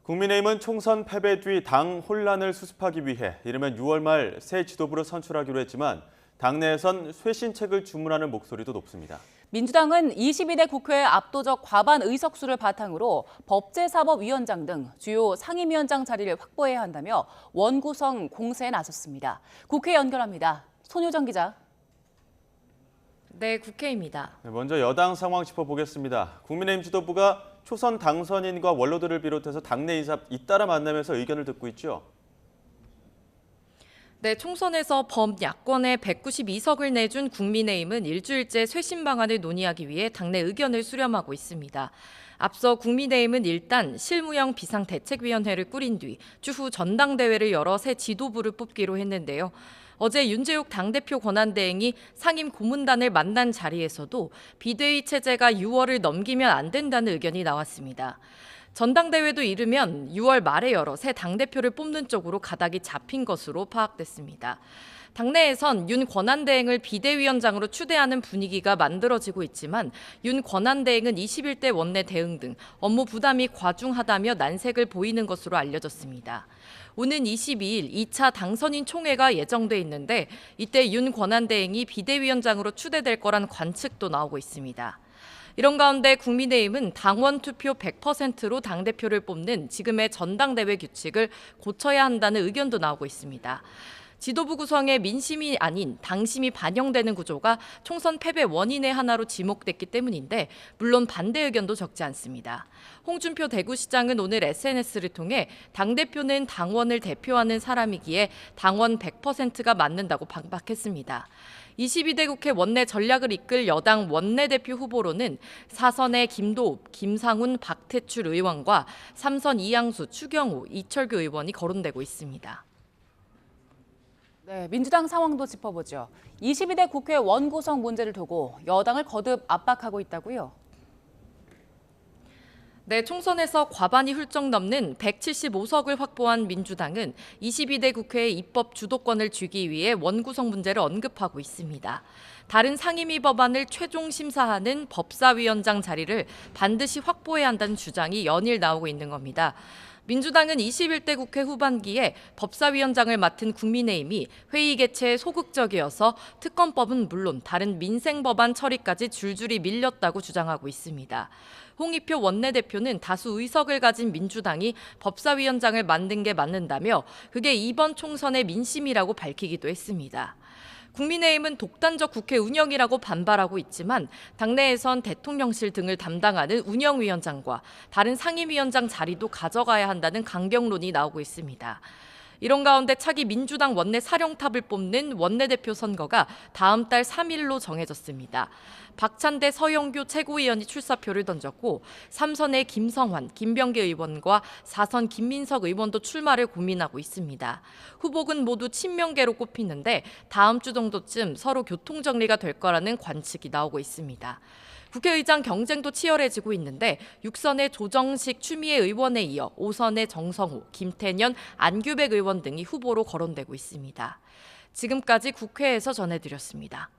국민의힘은 총선 패배 뒤 당 혼란을 수습하기 위해 이르면 6월 말 새 지도부를 선출하기로 했지만 당내에선 쇄신책을 주문하는 목소리도 높습니다. 민주당은 22대 국회 압도적 과반 의석수를 바탕으로 법제사법위원장 등 주요 상임위원장 자리를 확보해야 한다며 원구성 공세에 나섰습니다. 국회 연결합니다. 손효정 기자. 네, 국회입니다. 먼저 여당 상황 짚어보겠습니다. 국민의힘 지도부가 초선 당선인과 원로들을 비롯해서 당내 인사 잇따라 만나면서 의견을 듣고 있죠. 네, 총선에서 범야권에 192석을 내준 국민의힘은 일주일째 쇄신 방안을 논의하기 위해 당내 의견을 수렴하고 있습니다. 앞서 국민의힘은 일단 실무형 비상대책위원회를 꾸린 뒤 추후 전당대회를 열어 새 지도부를 뽑기로 했는데요. 어제 윤재욱 당대표 권한대행이 상임 고문단을 만난 자리에서도 비대위 체제가 6월을 넘기면 안 된다는 의견이 나왔습니다. 전당대회도 이르면 6월 말에 열어 새 당대표를 뽑는 쪽으로 가닥이 잡힌 것으로 파악됐습니다. 당내에선 윤 권한대행을 비대위원장으로 추대하는 분위기가 만들어지고 있지만 윤 권한대행은 21대 원내 대응 등 업무 부담이 과중하다며 난색을 보이는 것으로 알려졌습니다. 오는 22일 2차 당선인 총회가 예정돼 있는데 이때 윤 권한대행이 비대위원장으로 추대될 거란 관측도 나오고 있습니다. 이런 가운데 국민의힘은 당원 투표 100%로 당대표를 뽑는 지금의 전당대회 규칙을 고쳐야 한다는 의견도 나오고 있습니다. 지도부 구성에 민심이 아닌 당심이 반영되는 구조가 총선 패배 원인의 하나로 지목됐기 때문인데 물론 반대 의견도 적지 않습니다. 홍준표 대구시장은 오늘 SNS를 통해 당대표는 당원을 대표하는 사람이기에 당원 100%가 맞는다고 반박했습니다. 22대 국회 원내 전략을 이끌 여당 원내대표 후보로는 4선의 김도읍, 김상훈, 박태출 의원과 3선 이양수, 추경호, 이철규 의원이 거론되고 있습니다. 네, 민주당 상황도 짚어보죠. 22대 국회 원구성 문제를 두고 여당을 거듭 압박하고 있다고요? 네, 총선에서 과반이 훌쩍 넘는 175석을 확보한 민주당은 22대 국회의 입법 주도권을 쥐기 위해 원구성 문제를 언급하고 있습니다. 다른 상임위 법안을 최종 심사하는 법사위원장 자리를 반드시 확보해야 한다는 주장이 연일 나오고 있는 겁니다. 민주당은 21대 국회 후반기에 법사위원장을 맡은 국민의힘이 회의 개최에 소극적이어서 특검법은 물론 다른 민생 법안 처리까지 줄줄이 밀렸다고 주장하고 있습니다. 홍익표 원내대표는 다수 의석을 가진 민주당이 법사위원장을 만든 게 맞는다며 그게 이번 총선의 민심이라고 밝히기도 했습니다. 국민의힘은 독단적 국회 운영이라고 반발하고 있지만 당내에선 대통령실 등을 담당하는 운영위원장과 다른 상임위원장 자리도 가져가야 한다는 강경론이 나오고 있습니다. 이런 가운데 차기 민주당 원내 사령탑을 뽑는 원내대표 선거가 다음 달 3일로 정해졌습니다. 박찬대 서영교 최고위원이 출사표를 던졌고 3선의 김성환, 김병기 의원과 4선 김민석 의원도 출마를 고민하고 있습니다. 후보군 모두 친명계로 꼽히는데 다음 주 정도쯤 서로 교통정리가 될 거라는 관측이 나오고 있습니다. 국회의장 경쟁도 치열해지고 있는데 6선의 조정식 추미애 의원에 이어 5선의 정성호, 김태년, 안규백 의원 등이 후보로 거론되고 있습니다. 지금까지 국회에서 전해드렸습니다.